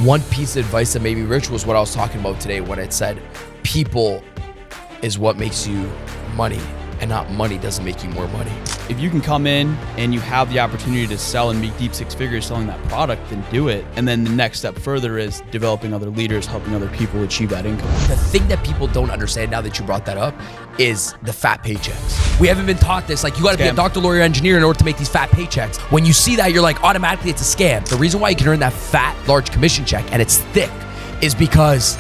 One piece of advice that made me rich was what I was talking about today when it said people is what makes you money, and not money doesn't make you more money. If you can come in and you have the opportunity to sell and make deep six figures selling that product, then do it. And then the next step further is developing other leaders, helping other people achieve that income. The thing that people don't understand now that you brought that up is the fat paychecks. We haven't been taught this. Like, you got to be a doctor, lawyer, engineer in order to make these fat paychecks. When you see that, you're like, automatically it's a scam. The reason why you can earn that fat, large commission check and it's thick is because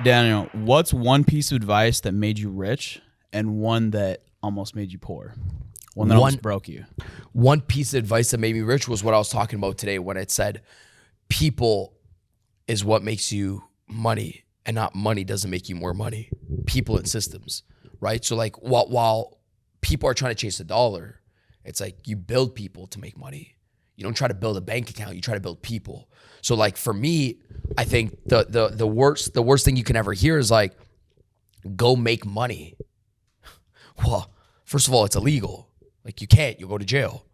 Daniel, what's one piece of advice that made you rich and one that almost made you poor? One that almost broke you. One piece of advice that made me rich was what I was talking about today when it said people is what makes you money, and not money doesn't make you more money. People and systems, right? So like while people are trying to chase a dollar, it's like you build people to make money. You don't try to build a bank account, you try to build people. So like for me, I think the worst thing you can ever hear is like, go make money. Well, first of all, it's illegal. Like you'll go to jail.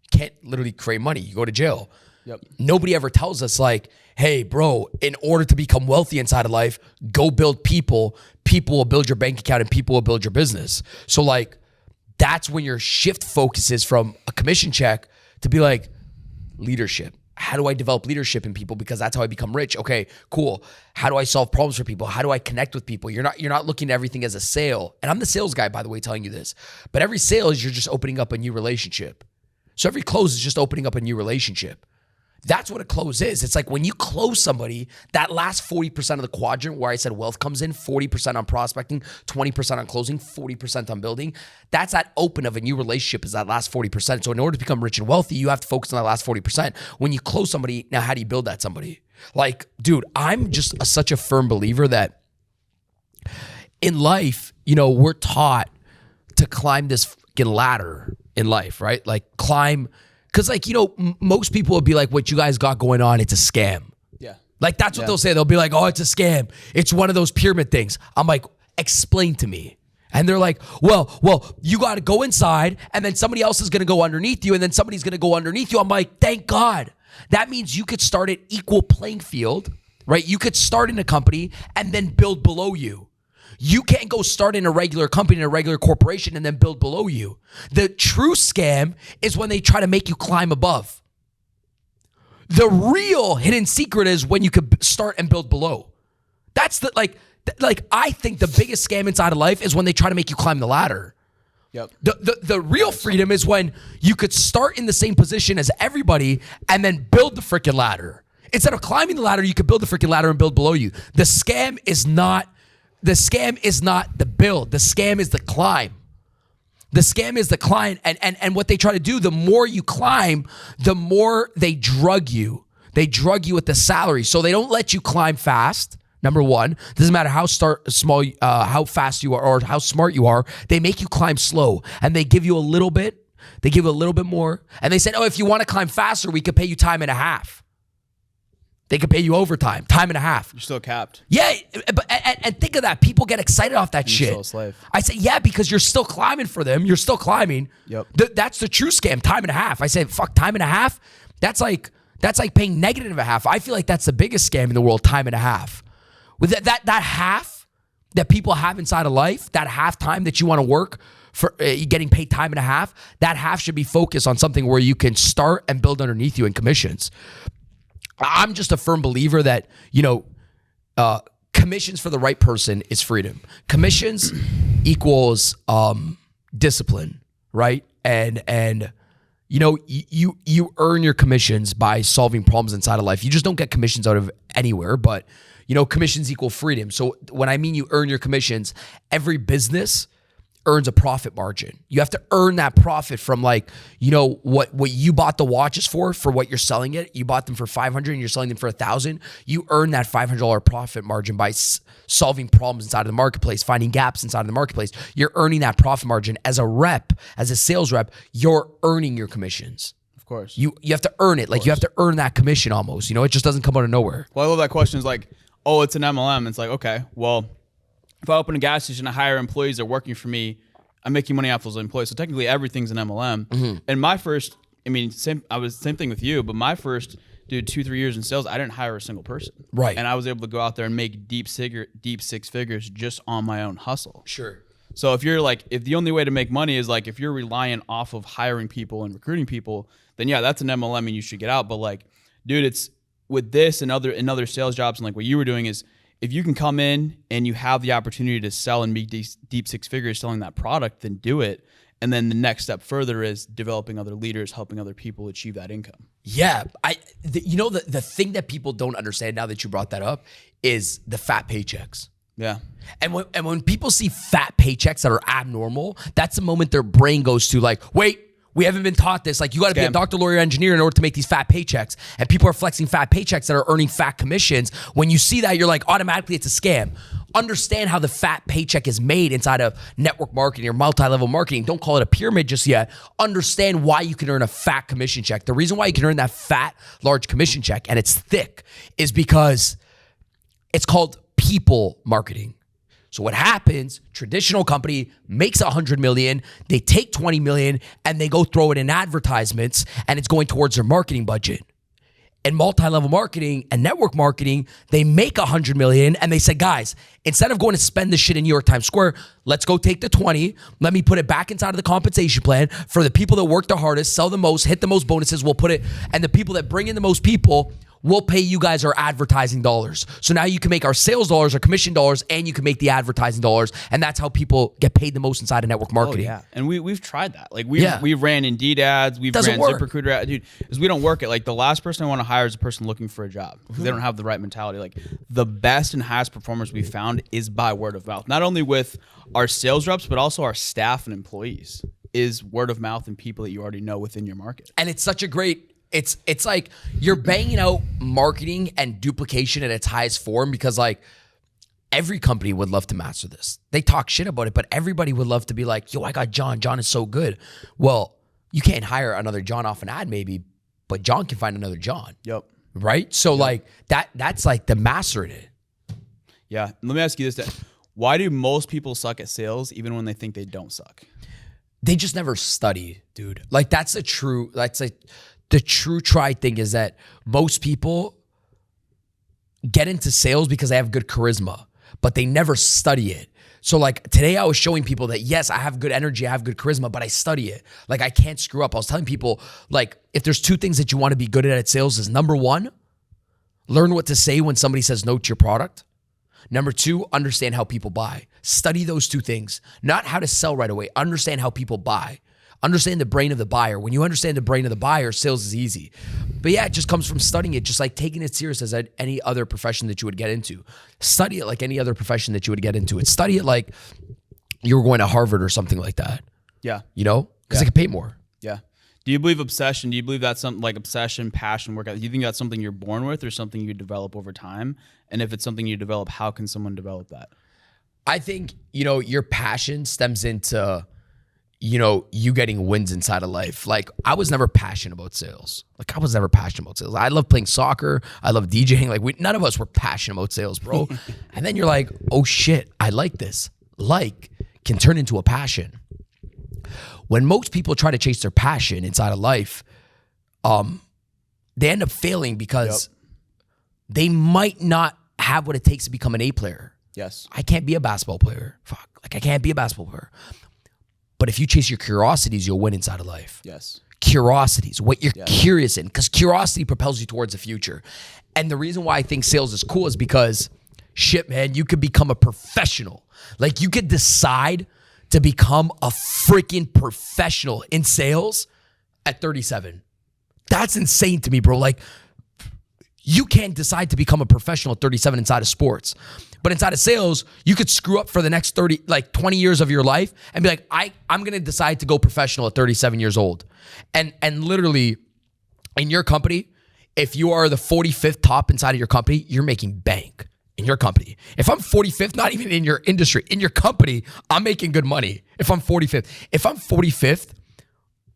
You can't literally create money, you go to jail. Yep. Nobody ever tells us like, hey bro, in order to become wealthy inside of life, go build people. People will build your bank account and people will build your business. So like, that's when your shift focuses from a commission check to be like, leadership. How do I develop leadership in people? Because that's how I become rich. Okay, cool. How do I solve problems for people? How do I connect with people? You're not looking at everything as a sale. And I'm the sales guy, by the way, telling you this. But every sale is you're just opening up a new relationship. So every close is just opening up a new relationship. That's what a close is. It's like when you close somebody, that last 40% of the quadrant where I said wealth comes in, 40% on prospecting, 20% on closing, 40% on building. That's that open of a new relationship is that last 40%. So in order to become rich and wealthy, you have to focus on that last 40%. When you close somebody, now how do you build that somebody? Like, dude, I'm just such a firm believer that in life, we're taught to climb this fucking ladder in life, right? Like climb. Because most people would be like, what you guys got going on, it's a scam. Yeah. Like that's what they'll say. They'll be like, oh, it's a scam. It's one of those pyramid things. I'm like, explain to me. And they're like, well, you got to go inside and then somebody else is going to go underneath you and then somebody's going to go underneath you. I'm like, thank God. That means you could start at equal playing field, right? You could start in a company and then build below you. You can't go start in a regular company, in a regular corporation, and then build below you. The true scam is when they try to make you climb above. The real hidden secret is when you could start and build below. That's I think the biggest scam inside of life is when they try to make you climb the ladder. Yep. The real freedom is when you could start in the same position as everybody and then build the freaking ladder. Instead of climbing the ladder, you could build the freaking ladder and build below you. The scam is not the build. The scam is the climb. The scam is the climb. And what they try to do, the more you climb, the more they drug you. They drug you with the salary. So they don't let you climb fast. Number one, doesn't matter how how fast you are or how smart you are. They make you climb slow and they give you a little bit. They give you a little bit more. And they said, oh, if you want to climb faster, we could pay you time and a half. They could pay you overtime, time and a half. You're still capped. Yeah, but and think of that. People get excited off that shit. You're still a slave. I say, yeah, because you're still climbing for them. You're still climbing. Yep. That's the true scam, time and a half. I say, fuck, time and a half? That's like paying negative a half. I feel like that's the biggest scam in the world, time and a half. With that half that people have inside of life, that half time that you want to work for getting paid time and a half, that half should be focused on something where you can start and build underneath you in commissions. I'm just a firm believer that, commissions for the right person is freedom. Commissions equals discipline, right? And you earn your commissions by solving problems inside of life. You just don't get commissions out of anywhere, but commissions equal freedom. So when I mean you earn your commissions, every business earns a profit margin. You have to earn that profit from like, you know, what you bought the watches for what you're selling it. You bought them for 500 and you're selling them for 1,000. You earn that $500 profit margin by solving problems inside of the marketplace, finding gaps inside of the marketplace. You're earning that profit margin as a rep, as a sales rep. You're earning your commissions. Of course. You have to earn it. Like you have to earn that commission almost. You know, it just doesn't come out of nowhere. Well, I love that question. Is like, oh, it's an MLM. It's like, okay, well, if I open a gas station, I hire employees that are working for me, I'm making money off those employees. So technically everything's an MLM. Mm-hmm. And my first, same thing with you, but my first, 2-3 years in sales, I didn't hire a single person. Right. And I was able to go out there and make deep six figures just on my own hustle. Sure. So if the only way to make money is like, if you're reliant off of hiring people and recruiting people, then yeah, that's an MLM and you should get out. But like, dude, it's with this and other sales jobs and like what you were doing is, if you can come in and you have the opportunity to sell and make deep six figures selling that product, then do it. And then the next step further is developing other leaders, helping other people achieve that income. Yeah. The thing that people don't understand now that you brought that up is the fat paychecks. Yeah. And when people see fat paychecks that are abnormal, that's the moment their brain goes to like, wait, we haven't been taught this. Like you got to be a doctor, lawyer, engineer in order to make these fat paychecks. And people are flexing fat paychecks that are earning fat commissions. When you see that, you're like, automatically it's a scam. Understand how the fat paycheck is made inside of network marketing or multi-level marketing. Don't call it a pyramid just yet. Understand why you can earn a fat commission check. The reason why you can earn that fat, large commission check, and it's thick, is because it's called people marketing. So what happens, traditional company makes $100 million, they take $20 million and they go throw it in advertisements and it's going towards their marketing budget. In multi-level marketing and network marketing, they make $100 million and they say, guys, instead of going to spend this shit in New York Times Square, let's go take the 20, let me put it back inside of the compensation plan for the people that work the hardest, sell the most, hit the most bonuses, we'll put it, and the people that bring in the most people, we'll pay you guys our advertising dollars. So now you can make our sales dollars, our commission dollars, and you can make the advertising dollars. And that's how people get paid the most inside of network marketing. Oh, yeah. And we've tried that. Like we've ran Indeed ads, we've ran ZipRecruiter ads. Dude, because we don't work it. Like the last person I want to hire is a person looking for a job because they don't have the right mentality. Like the best and highest performance we've found is by word of mouth. Not only with our sales reps, but also our staff and employees is word of mouth and people that you already know within your market. And it's such a great... It's like you're banging out marketing and duplication at its highest form because like every company would love to master this. They talk shit about it, but everybody would love to be like, yo, I got John. John is so good. Well, you can't hire another John off an ad maybe, but John can find another John. Yep. Right? So like that's like the master in it. Yeah. Let me ask you this. Why do most people suck at sales even when they think they don't suck? They just never study, dude. Like the true try thing is that most people get into sales because they have good charisma, but they never study it. So like today I was showing people that yes, I have good energy, I have good charisma, but I study it. Like I can't screw up. I was telling people like if there's two things that you want to be good at sales is number one, learn what to say when somebody says no to your product. Number two, understand how people buy. Study those two things, not how to sell right away. Understand how people buy. Understand the brain of the buyer. When you understand the brain of the buyer, sales is easy. But yeah, it just comes from studying it, just like taking it serious as any other profession that you would get into. Study it like any other profession that you would get into it. Study it like you were going to Harvard or something like that. Yeah. You know? Because they can pay more. Yeah. Do you believe obsession? Do you believe that's something like obsession, passion, work ethic? Do you think that's something you're born with or something you develop over time? And if it's something you develop, how can someone develop that? I think, your passion stems into... you getting wins inside of life. Like I was never passionate about sales. I love playing soccer. I love DJing. Like none of us were passionate about sales, bro. And then you're like, oh shit, I like this. Like can turn into a passion. When most people try to chase their passion inside of life, they end up failing because they might not have what it takes to become an A player. Yes. I can't be a basketball player. Fuck. Like I can't be a basketball player. But if you chase your curiosities, you'll win inside of life. Yes. Curiosities, what you're curious in, because curiosity propels you towards the future. And the reason why I think sales is cool is because, shit, man, you could become a professional. Like you could decide to become a freaking professional in sales at 37. That's insane to me, bro. Like You can't decide to become a professional at 37 inside of sports. But inside of sales, you could screw up for the next 20 years of your life and be like, I'm going to decide to go professional at 37 years old. And literally in your company, if you are the 45th top inside of your company, you're making bank in your company. If I'm 45th, not even in your industry, in your company, I'm making good money. If I'm 45th. If I'm 45th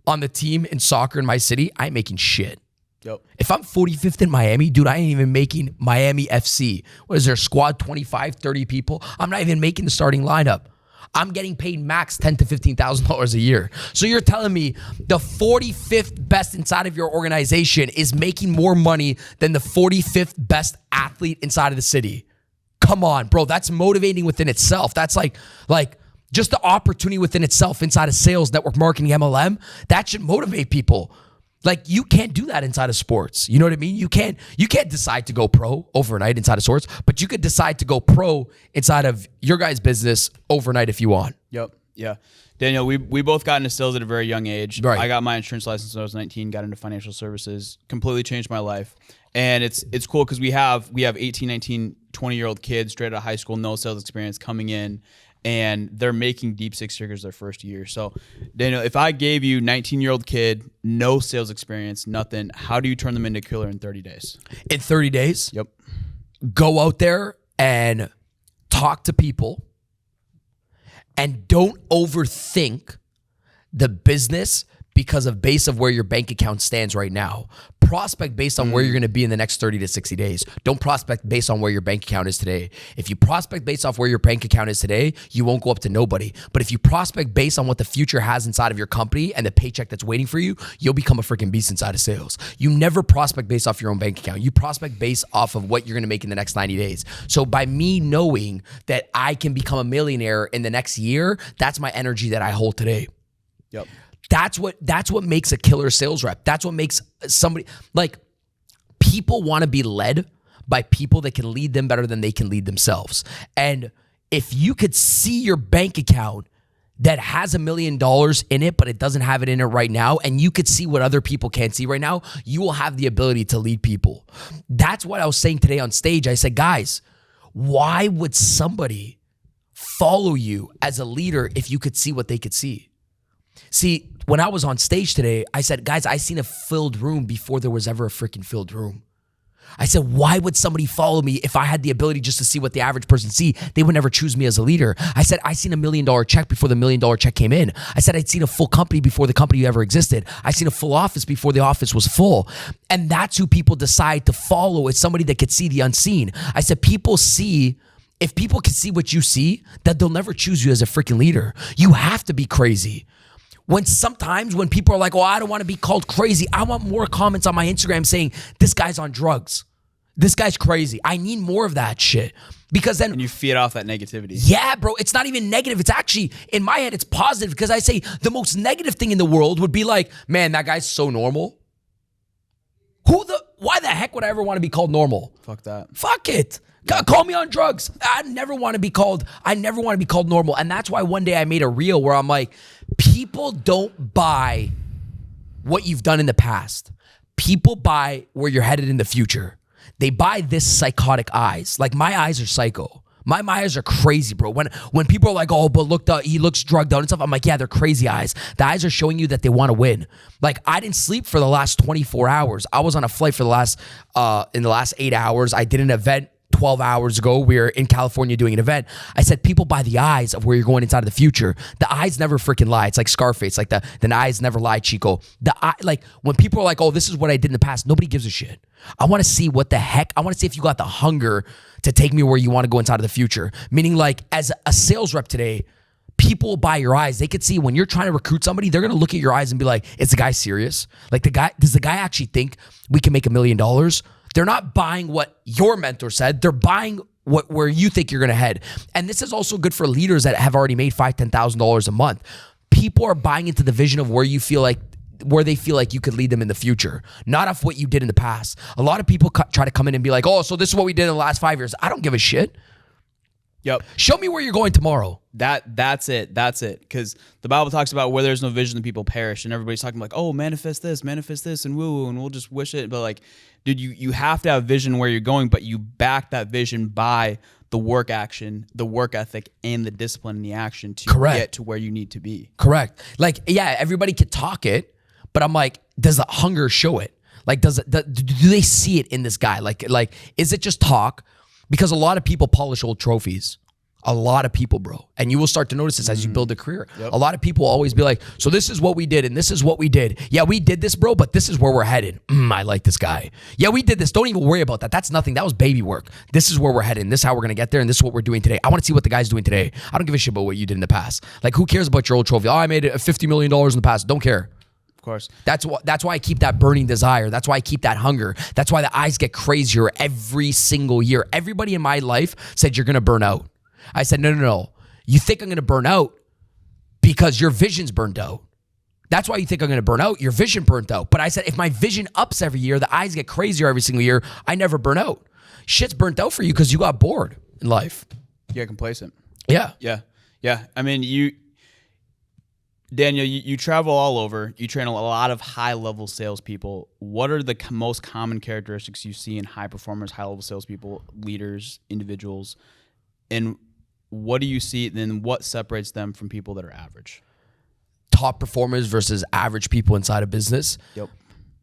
on the team in soccer in my city, I'm making shit. Yep. If I'm 45th in Miami, dude, I ain't even making Miami FC. What is their squad, 25, 30 people? I'm not even making the starting lineup. I'm getting paid max $10,000 to $15,000 a year. So you're telling me the 45th best inside of your organization is making more money than the 45th best athlete inside of the city? Come on, bro. That's motivating within itself. That's like just the opportunity within itself inside of sales, network marketing, MLM. That should motivate people. Like, you can't do that inside of sports. You know what I mean? You can't decide to go pro overnight inside of sports, but you could decide to go pro inside of your guys' business overnight if you want. Yep. Yeah. Daniel, we both got into sales at a very young age. Right. I got my insurance license when I was 19, got into financial services, completely changed my life. And it's cool because we have 18, 19, 20-year-old kids straight out of high school, no sales experience coming in, and they're making deep six figures their first year. So, Daniel, if I gave you 19-year-old kid, no sales experience, nothing, how do you turn them into a killer in 30 days? In 30 days? Yep. Go out there and talk to people and don't overthink the business because of base of where your bank account stands right now. Prospect based on where you're going to be in the next 30 to 60 days. Don't prospect based on where your bank account is today. If you prospect based off where your bank account is today, you won't go up to nobody. But if you prospect based on what the future has inside of your company and the paycheck that's waiting for you, you'll become a freaking beast inside of sales. You never prospect based off your own bank account. You prospect based off of what you're going to make in the next 90 days. So by me knowing that I can become a millionaire in the next year, that's my energy that I hold today. Yep. That's what makes a killer sales rep. That's what makes somebody, like, people want to be led by people that can lead them better than they can lead themselves. And if you could see your bank account that has $1 million in it, but it doesn't have it in it right now, and you could see what other people can't see right now, you will have the ability to lead people. That's what I was saying today on stage. I said, guys, why would somebody follow you as a leader if you could see what they could see? See, when I was on stage today, I said, guys, I seen a filled room before there was ever a freaking filled room. I said, why would somebody follow me if I had the ability just to see what the average person see? They would never choose me as a leader. I said, I seen $1 million check before the $1 million check came in. I said, I'd seen a full company before the company ever existed. I seen a full office before the office was full. And that's who people decide to follow, is somebody that could see the unseen. I said, if people can see what you see, that they'll never choose you as a freaking leader. You have to be crazy. Sometimes when people are like, oh, I don't want to be called crazy, I want more comments on my Instagram saying, this guy's on drugs. This guy's crazy. I need more of that shit. Because then... And you feed off that negativity. Yeah, bro. It's not even negative. It's actually, in my head, it's positive, because I say the most negative thing in the world would be like, man, that guy's so normal. Why the heck would I ever want to be called normal? Fuck that. Fuck it. Call me on drugs. I never want to be called normal. And that's why one day I made a reel where I'm like, people don't buy what you've done in the past. People buy where you're headed in the future. They buy this psychotic eyes. Like, my eyes are psycho. My eyes are crazy, bro. When people are like, oh, but look, he looks drugged out and stuff, I'm like, yeah, they're crazy eyes. The eyes are showing you that they want to win. Like, I didn't sleep for the last 24 hours. I was on a flight for in the last 8 hours. I did an event 12 hours ago. We were in California doing an event. I said, people buy the eyes of where you're going inside of the future. The eyes never freaking lie. It's like Scarface. Like the eyes never lie, Chico. Like, when people are like, oh, this is what I did in the past, nobody gives a shit. I want to see what the heck. I want to see if you got the hunger to take me where you want to go inside of the future. Meaning, like, as a sales rep today, people will buy your eyes. They could see when you're trying to recruit somebody, they're going to look at your eyes and be like, is the guy serious? Like, does the guy actually think we can make $1 million? They're not buying what your mentor said. They're buying where you think you're going to head. And this is also good for leaders that have already made $5,000, $10,000 a month. People are buying into the vision of where they feel like you could lead them in the future, not off what you did in the past. A lot of people try to come in and be like, oh, so this is what we did in the last 5 years. I don't give a shit. Yep. Show me where you're going tomorrow. That's it. Because the Bible talks about where there's no vision, the people perish, and everybody's talking like, oh, manifest this, and woo, and we'll just wish it. But like, dude, you have to have vision where you're going, but you back that vision by the work action, the work ethic, and the discipline and the action to get to where you need to be. Correct. Like, yeah, everybody could talk it, but I'm like, does the hunger show it? Like, do they see it in this guy? Like, is it just talk? Because a lot of people polish old trophies. A lot of people, bro. And you will start to notice this as you build a career. Yep. A lot of people will always be like, so this is what we did and this is what we did. Yeah, we did this, bro, but this is where we're headed. I like this guy. Yeah, we did this. Don't even worry about that. That's nothing. That was baby work. This is where we're headed. This is how we're going to get there. And this is what we're doing today. I want to see what the guy's doing today. I don't give a shit about what you did in the past. Like, who cares about your old trophy? Oh, I made $50 million in the past. Don't care. Of course. That's why I keep that burning desire. That's why I keep that hunger. That's why the eyes get crazier every single year. Everybody in my life said, you're going to burn out. I said, no. You think I'm going to burn out because your vision's burned out. That's why you think I'm going to burn out. Your vision burnt out. But I said, if my vision ups every year, the eyes get crazier every single year, I never burn out. Shit's burnt out for you because you got bored in life. You get complacent. Yeah. I mean, Daniel, you travel all over. You train a lot of high-level salespeople. What are the most common characteristics you see in high performers, high-level salespeople, leaders, individuals, and what do you see? Then what separates them from people that are average? Top performers versus average people inside a business. Yep.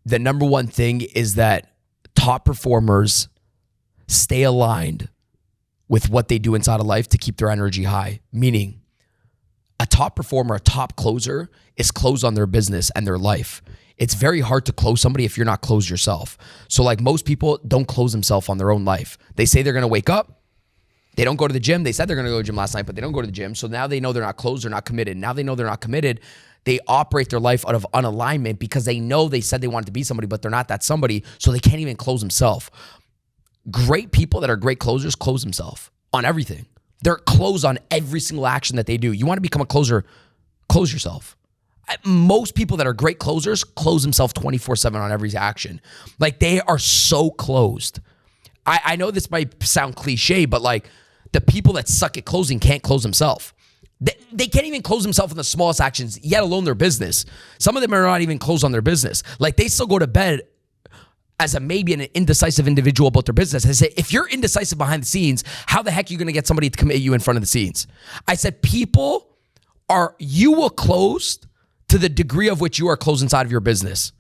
The number one thing is that top performers stay aligned with what they do inside of life to keep their energy high. Meaning, a top performer, a top closer is closed on their business and their life. It's very hard to close somebody if you're not closed yourself. So like most people don't close themselves on their own life. They say they're going to wake up. They don't go to the gym. They said they're going to go to the gym last night, but they don't go to the gym. So now they know they're not closed. They're not committed. Now they know they're not committed. They operate their life out of unalignment because they know they said they wanted to be somebody, but they're not that somebody. So they can't even close themselves. Great people that are great closers close themselves on everything. They're closed on every single action that they do. You want to become a closer, close yourself. Most people that are great closers close themselves 24/7 on every action. Like they are so closed. I know this might sound cliche, but like the people that suck at closing can't close themselves. They can't even close themselves in the smallest actions, yet alone their business. Some of them are not even closed on their business. Like they still go to bed as maybe an indecisive individual about their business. I say, if you're indecisive behind the scenes, how the heck are you going to get somebody to commit you in front of the scenes? I said, you will close to the degree of which you are closed inside of your business.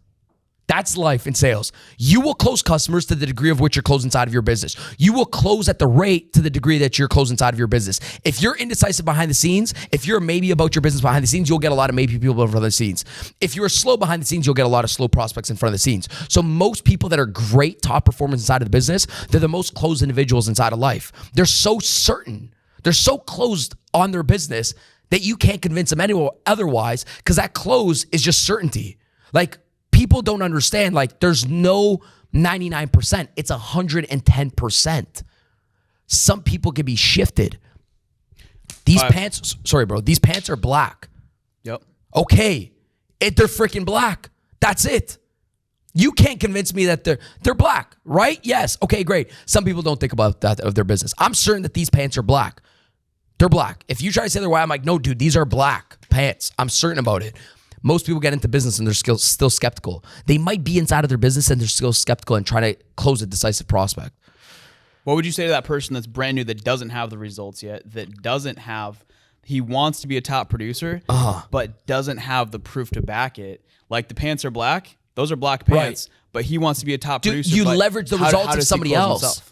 That's life in sales. You will close customers to the degree of which you're closed inside of your business. You will close at the rate to the degree that you're closed inside of your business. If you're indecisive behind the scenes, if you're maybe about your business behind the scenes, you'll get a lot of maybe people in front of the scenes. If you're slow behind the scenes, you'll get a lot of slow prospects in front of the scenes. So most people that are great top performers inside of the business, they're the most closed individuals inside of life. They're so certain. They're so closed on their business that you can't convince them anyone otherwise because that close is just certainty. Like, people don't understand, like, there's no 99%. It's 110%. Some people can be shifted. These pants are black. Yep. Okay. They're freaking black. That's it. You can't convince me that they're black, right? Yes. Okay, great. Some people don't think about that of their business. I'm certain that these pants are black. They're black. If you try to say otherwise, I'm like, no, dude, these are black pants. I'm certain about it. Most people get into business and they're still skeptical. They might be inside of their business and they're still skeptical and trying to close a decisive prospect. What would you say to that person that's brand new, that doesn't have the results yet, he wants to be a top producer, but doesn't have the proof to back it? Like, the pants are black. Those are black pants, right. But he wants to be a top producer. You leverage the results of somebody else. Himself?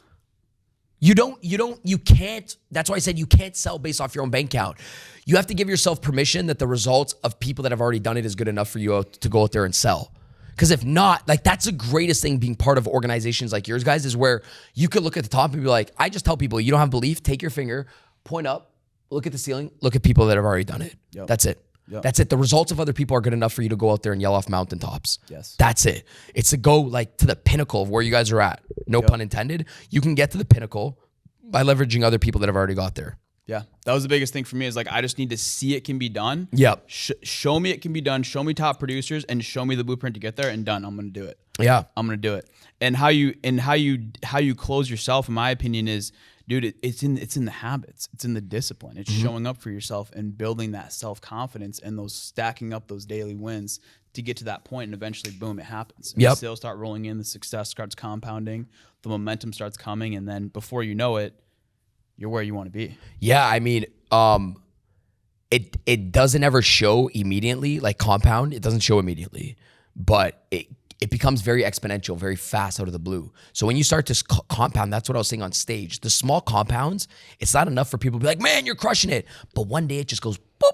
You can't, that's why I said you can't sell based off your own bank account. You have to give yourself permission that the results of people that have already done it is good enough for you to go out there and sell. Because if not, like, that's the greatest thing being part of organizations like yours, guys, is where you could look at the top and be like, I just tell people, you don't have belief, take your finger, point up, look at the ceiling, look at people that have already done it. Yep. That's it. Yep. That's it. The results of other people are good enough for you to go out there and yell off mountaintops. Yes. That's it. It's to go like to the pinnacle of where you guys are at. No pun intended. You can get to the pinnacle by leveraging other people that have already got there. Yeah, that was the biggest thing for me, is like, I just need to see it can be done. Yep. Show me it can be done. Show me top producers and show me the blueprint to get there, and done. I'm going to do it. Yeah. I'm going to do it. And how you close yourself, in my opinion, is dude, it's in the habits. It's in the discipline. It's showing up for yourself and building that self-confidence and those stacking up those daily wins to get to that point, and eventually, boom, it happens. And the sales start rolling in, the success starts compounding, the momentum starts coming, and then before you know it, you're where you want to be. Yeah, I mean, it doesn't ever show immediately, like compound. It doesn't show immediately, but it becomes very exponential, very fast out of the blue. So when you start to compound, that's what I was saying on stage. The small compounds, it's not enough for people to be like, man, you're crushing it. But one day it just goes boop,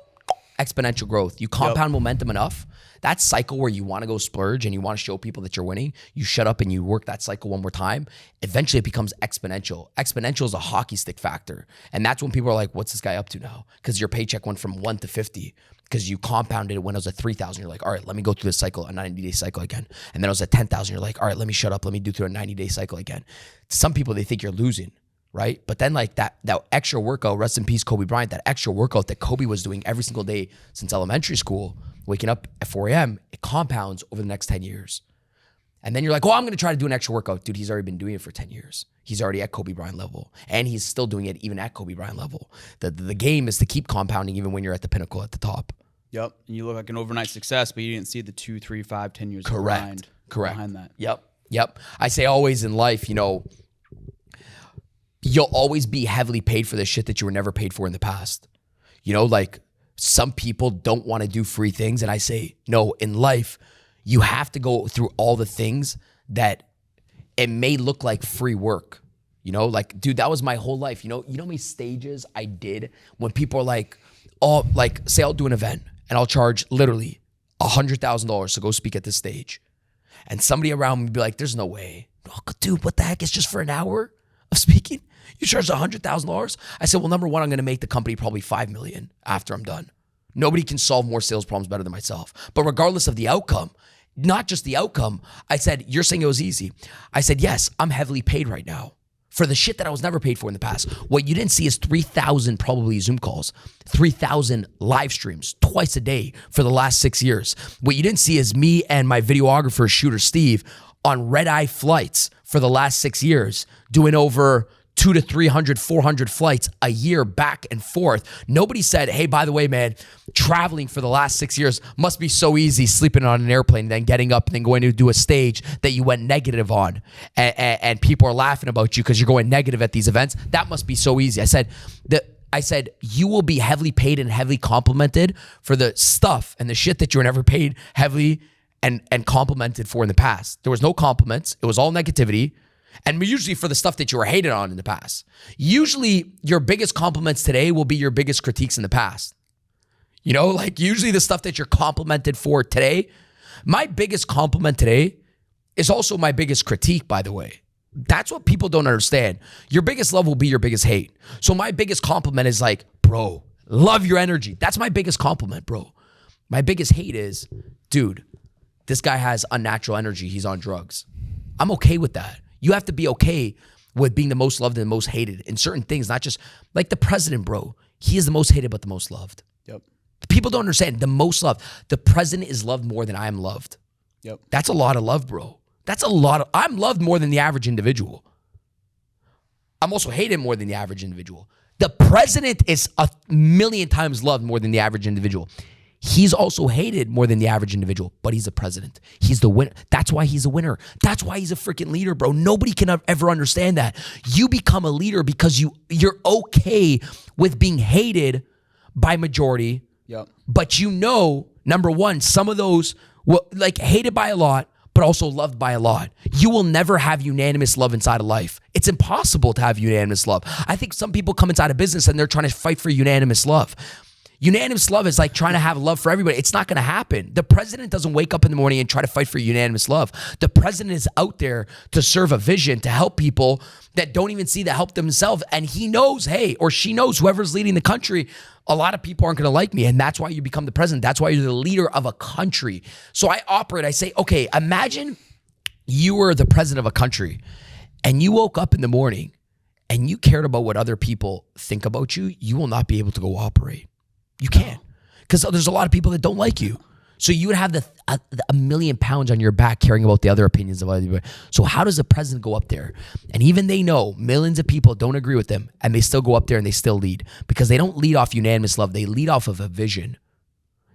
exponential growth. You compound momentum enough. That cycle where you want to go splurge and you want to show people that you're winning, you shut up and you work that cycle one more time. Eventually it becomes exponential. Exponential is a hockey stick factor. And that's when people are like, what's this guy up to now? Because your paycheck went from 1 to 50 because you compounded it when it was at 3,000. You're like, all right, let me go through this cycle, a 90-day cycle again. And then it was at 10,000. You're like, all right, let me shut up. Let me do through a 90-day cycle again. Some people, they think you're losing, right? But then like that extra workout, rest in peace, Kobe Bryant, that extra workout that Kobe was doing every single day since elementary school, waking up at 4 a.m., it compounds over the next 10 years. And then you're like, oh, I'm going to try to do an extra workout. Dude, he's already been doing it for 10 years. He's already at Kobe Bryant level. And he's still doing it even at Kobe Bryant level. The game is to keep compounding even when you're at the pinnacle at the top. Yep. And you look like an overnight success, but you didn't see the 2, 3, 5, 10 years of grind behind that. Yep. I say always in life, you'll always be heavily paid for the shit that you were never paid for in the past. Like some people don't want to do free things. And I say, no, in life, you have to go through all the things that it may look like free work. Like, dude, that was my whole life. You know how many stages I did when people are like, oh, like say I'll do an event and I'll charge literally $100,000 to go speak at this stage. And somebody around me would be like, there's no way. Oh, dude, what the heck? It's just for an hour of speaking? You charge $100,000? I said, well, number one, I'm going to make the company probably $5 million after I'm done. Nobody can solve more sales problems better than myself. But regardless of the outcome, not just the outcome, I said, you're saying it was easy. I said, yes, I'm heavily paid right now for the shit that I was never paid for in the past. What you didn't see is 3,000 probably Zoom calls, 3,000 live streams twice a day for the last 6 years. What you didn't see is me and my videographer, shooter Steve, on red-eye flights for the last 6 years, doing over 200 to 300, 400 flights a year back and forth. Nobody said, hey, by the way, man, traveling for the last 6 years must be so easy, sleeping on an airplane, then getting up and then going to do a stage that you went negative on. And people are laughing about you because you're going negative at these events. That must be so easy. I said, you will be heavily paid and heavily complimented for the stuff and the shit that you were never paid heavily and complimented for in the past. There was no compliments. It was all negativity. And usually for the stuff that you were hated on in the past. Usually your biggest compliments today will be your biggest critiques in the past. Like usually the stuff that you're complimented for today, my biggest compliment today is also my biggest critique, by the way. That's what people don't understand. Your biggest love will be your biggest hate. So my biggest compliment is like, bro, love your energy. That's my biggest compliment, bro. My biggest hate is, dude, this guy has unnatural energy. He's on drugs. I'm okay with that. You have to be okay with being the most loved and the most hated in certain things, not just like the president, bro. He is the most hated, but the most loved. Yep. People don't understand the most loved. The president is loved more than I am loved. Yep. That's a lot of love, bro. That's a lot of, I'm loved more than the average individual. I'm also hated more than the average individual. The president is 1,000,000 times loved more than the average individual. He's also hated more than the average individual, but he's a president. He's the winner. That's why he's a winner. That's why he's a freaking leader, bro. Nobody can ever understand that. You become a leader because you're okay with being hated by majority. Yep. But number one, some of those like hated by a lot, but also loved by a lot. You will never have unanimous love inside of life. It's impossible to have unanimous love. I think some people come inside a business and they're trying to fight for unanimous love. Unanimous love is like trying to have love for everybody. It's not going to happen. The president doesn't wake up in the morning and try to fight for unanimous love. The president is out there to serve a vision, to help people that don't even see the help themselves. And he knows, hey, or she knows, whoever's leading the country, a lot of people aren't going to like me. And that's why you become the president. That's why you're the leader of a country. So I say, okay, imagine you were the president of a country and you woke up in the morning and you cared about what other people think about you. You will not be able to go operate. You can't, because there's a lot of people that don't like you. So you would have a million pounds on your back caring about the other opinions of other people. So how does the president go up there? And even they know millions of people don't agree with them, and they still go up there and they still lead, because they don't lead off unanimous love. They lead off of a vision.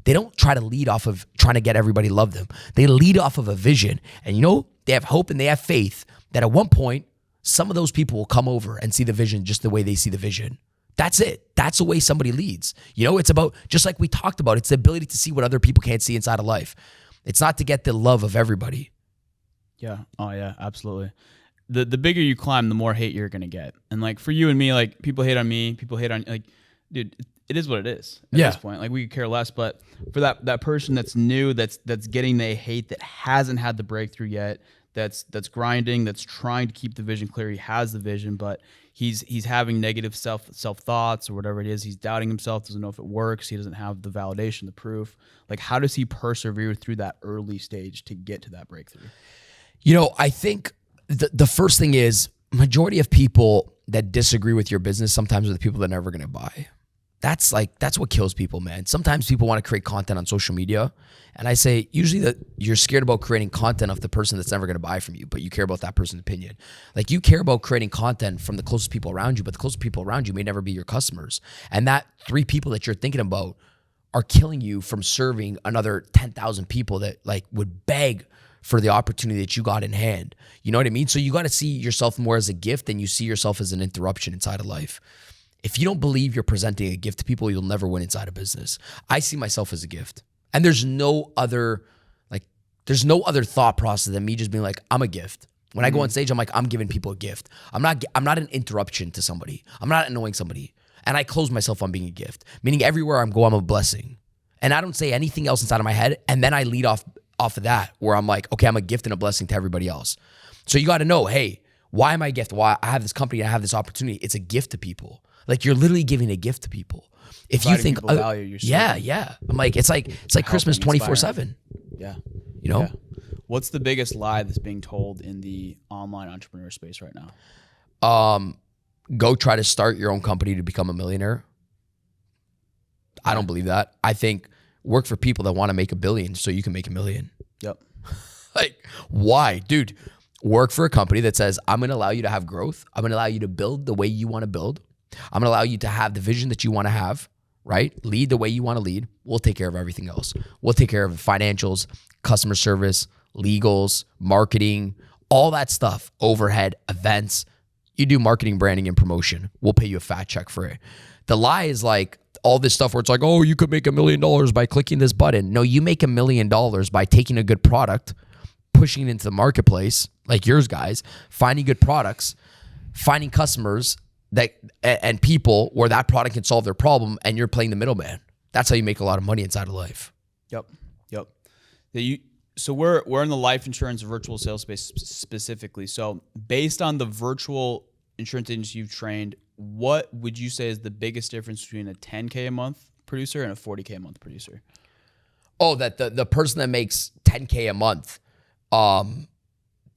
They don't try to lead off of trying to get everybody to love them. They lead off of a vision. And they have hope and they have faith that at one point, some of those people will come over and see the vision just the way they see the vision. That's it. That's the way somebody leads. It's about, just like we talked about, it's the ability to see what other people can't see inside of life. It's not to get the love of everybody. Yeah. Oh yeah, absolutely. The bigger you climb, the more hate you're going to get. And like for you and me, like people hate on me, people hate on, like, dude, it is what it is at this point. Like we could care less, but for that person that's new, that's getting the hate, that hasn't had the breakthrough yet, that's grinding, that's trying to keep the vision clear. He has the vision, but he's having negative self thoughts or whatever it is. He's doubting himself, doesn't know if it works. He doesn't have the validation, the proof. Like, how does he persevere through that early stage to get to that breakthrough? I think the first thing is, majority of people that disagree with your business sometimes are the people that are never going to buy. That's what kills people, man. Sometimes people want to create content on social media. And I say, usually that you're scared about creating content of the person that's never going to buy from you, but you care about that person's opinion. Like, you care about creating content from the closest people around you, but the closest people around you may never be your customers. And that 3 people that you're thinking about are killing you from serving another 10,000 people that like would beg for the opportunity that you got in hand. You know what I mean? So you got to see yourself more as a gift than you see yourself as an interruption inside of life. If you don't believe you're presenting a gift to people, you'll never win inside of business. I see myself as a gift. And there's no other thought process than me just being like, I'm a gift. When I go on stage, I'm like, I'm giving people a gift. I'm not an interruption to somebody. I'm not annoying somebody. And I close myself on being a gift, meaning everywhere I'm a blessing. And I don't say anything else inside of my head. And then I lead off of that, where I'm like, okay, I'm a gift and a blessing to everybody else. So you got to know, hey, why am I a gift? Why I have this company, I have this opportunity. It's a gift to people. Like, you're literally giving a gift to people. If you think, value your yeah. I'm like, it's like Christmas 24/7. Yeah. Yeah. What's the biggest lie that's being told in the online entrepreneur space right now? Go try to start your own company to become a millionaire. I don't believe that. I think work for people that want to make $1 billion so you can make $1 million. Yep. Like, why? Dude, work for a company that says, I'm going to allow you to have growth. I'm going to allow you to build the way you want to build. I'm going to allow you to have the vision that you want to have, right? Lead the way you want to lead. We'll take care of everything else. We'll take care of financials, customer service, legals, marketing, all that stuff, overhead, events. You do marketing, branding, and promotion. We'll pay you a fat check for it. The lie is like all this stuff where it's like, oh, you could make $1 million by clicking this button. No, you make $1 million by taking a good product, pushing it into the marketplace, like yours guys, finding good products, finding customers and people where that product can solve their problem, and you're playing the middleman. That's how you make a lot of money inside of life. Yep. So we're in the life insurance virtual sales space specifically. So based on the virtual insurance agents you've trained, what would you say is the biggest difference between a 10K a month producer and a 40K a month producer? Oh, that the person that makes 10K a month,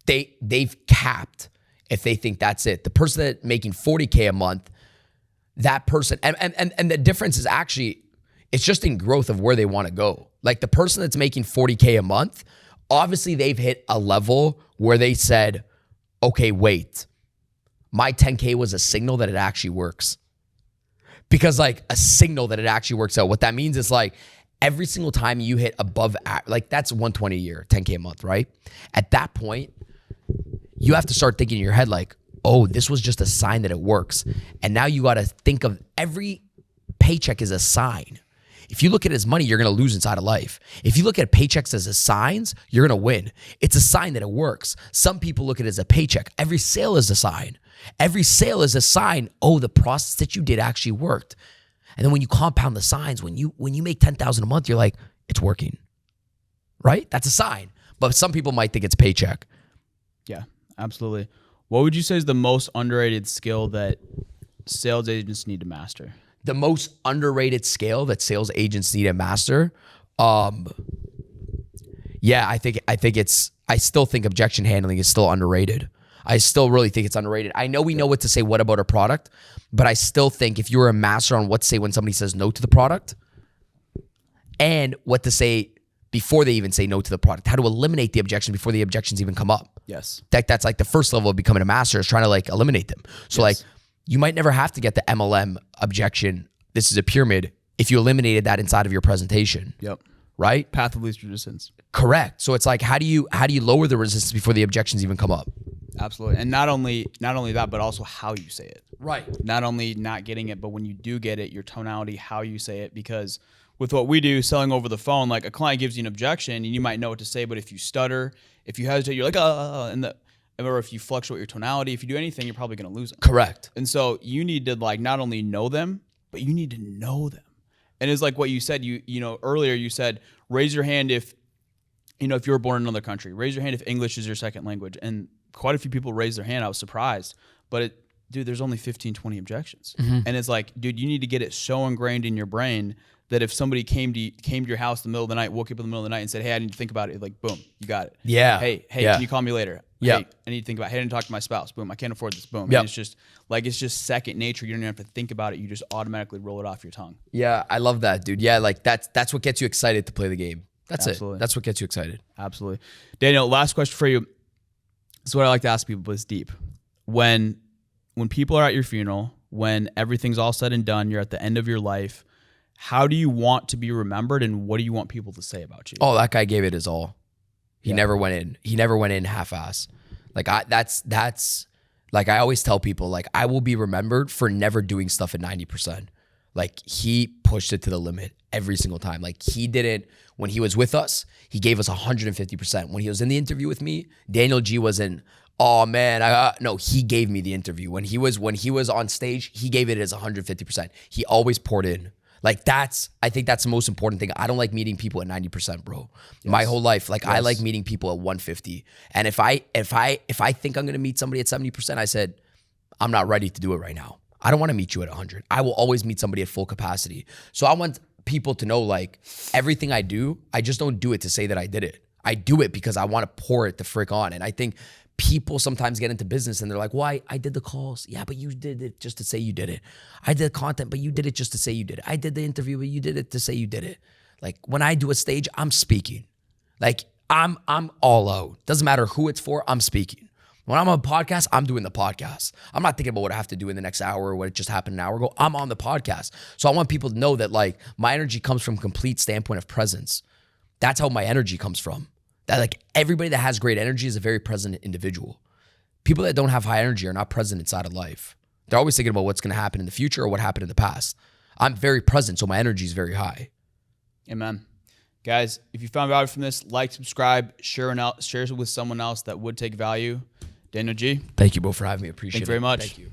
they've capped if they think that's it. The person that making 40K a month, that person, and the difference is actually, it's just in growth of where they want to go. Like, the person that's making 40K a month, obviously they've hit a level where they said, okay, wait, my 10K was a signal that it actually works. Because like a signal that it actually works out. What that means is like every single time you hit above, like that's 120 a year, 10K a month, right? At that point, you have to start thinking in your head like, oh, this was just a sign that it works. And now you got to think of every paycheck as a sign. If you look at it as money, you're going to lose inside of life. If you look at paychecks as a signs, you're going to win. It's a sign that it works. Some people look at it as a paycheck. Every sale is a sign. Every sale is a sign, oh, the process that you did actually worked. And then when you compound the signs, when you make $10,000 a month, you're like, it's working, right? That's a sign. But some people might think it's paycheck. Yeah, absolutely. What would you say is the most underrated skill that sales agents need to master? The most underrated skill that sales agents need to master? I still think objection handling is still underrated. I still really think it's underrated. I know we know what to say, what about a product, but I still think if you're a master on what to say when somebody says no to the product and what to say before they even say no to the product, how to eliminate the objection before the objections even come up. Yes. That's like the first level of becoming a master, is trying to like eliminate them. So like you might never have to get the MLM objection. This is a pyramid. If you eliminated that inside of your presentation. Yep. Right? Path of least resistance. Correct. So it's like, how do you lower the resistance before the objections even come up? Absolutely. And not only that, but also how you say it. Right. Not only not getting it, but when you do get it, your tonality, how you say it. Because with what we do, selling over the phone, like a client gives you an objection and you might know what to say, but if you stutter, if you hesitate, you're like, or if you fluctuate your tonality, if you do anything, you're probably going to lose them. Correct. And so you need to like not only know them, but you need to know them. And it's like what you said, you know, earlier you said, raise your hand if you were born in another country. Raise your hand if English is your second language. And quite a few people raised their hand. I was surprised. But dude, there's only 15, 20 objections. And it's like, dude, you need to get it so ingrained in your brain that if somebody came to your house in the middle of the night, woke you up in the middle of the night and said, hey, I need to think about it, like, boom, you got it. Yeah. Hey, can you call me later? Yeah. Hey, I need to think about it. Hey, I need to talk to my spouse. Boom, I can't afford this. Boom. Yep. And it's just second nature. You don't even have to think about it. You just automatically roll it off your tongue. Yeah, I love that, dude. Yeah, like that's what gets you excited to play the game. That's Absolutely. it. That's what gets you excited. Absolutely. Daniel, last question for you. This is what I like to ask people, but it's deep. When people are at your funeral, when everything's all said and done, you're at the end of your life, how do you want to be remembered and what do you want people to say about you? Oh, that guy gave it his all. He never went in. He never went in half-ass. Like that's like I always tell people, like I will be remembered for never doing stuff at 90%. Like he pushed it to the limit every single time. Like he didn't, when he was with us, he gave us 150%. When he was in the interview with me, Daniel G wasn't, oh man, no, he gave me the interview. When he was on stage, he gave it as 150%. He always poured in. Like I think that's the most important thing. I don't like meeting people at 90%, bro. Yes. My whole life, like I like meeting people at 150. And if I think I'm gonna meet somebody at 70%, I said, I'm not ready to do it right now. I don't want to meet you at 100. I will always meet somebody at full capacity. So I want people to know, like, everything I do, I just don't do it to say that I did it. I do it because I want to pour it the frick on. And I think people sometimes get into business and they're like, well, I did the calls. Yeah, but you did it just to say you did it. I did content, but you did it just to say you did it. I did the interview, but you did it to say you did it. Like when I do a stage, I'm speaking. Like I'm all out. Doesn't matter who it's for, I'm speaking. When I'm on a podcast, I'm doing the podcast. I'm not thinking about what I have to do in the next hour or what just happened an hour ago. I'm on the podcast. So I want people to know that like my energy comes from complete standpoint of presence. That's how my energy comes from. That like everybody that has great energy is a very present individual. People that don't have high energy are not present inside of life. They're always thinking about what's going to happen in the future or what happened in the past. I'm very present, so my energy is very high. Amen. Guys, if you found value from this, like, subscribe, share it with someone else that would take value. Daniel G. Thank you, bro, for having me. Appreciate it. Thank you very much. Thank you.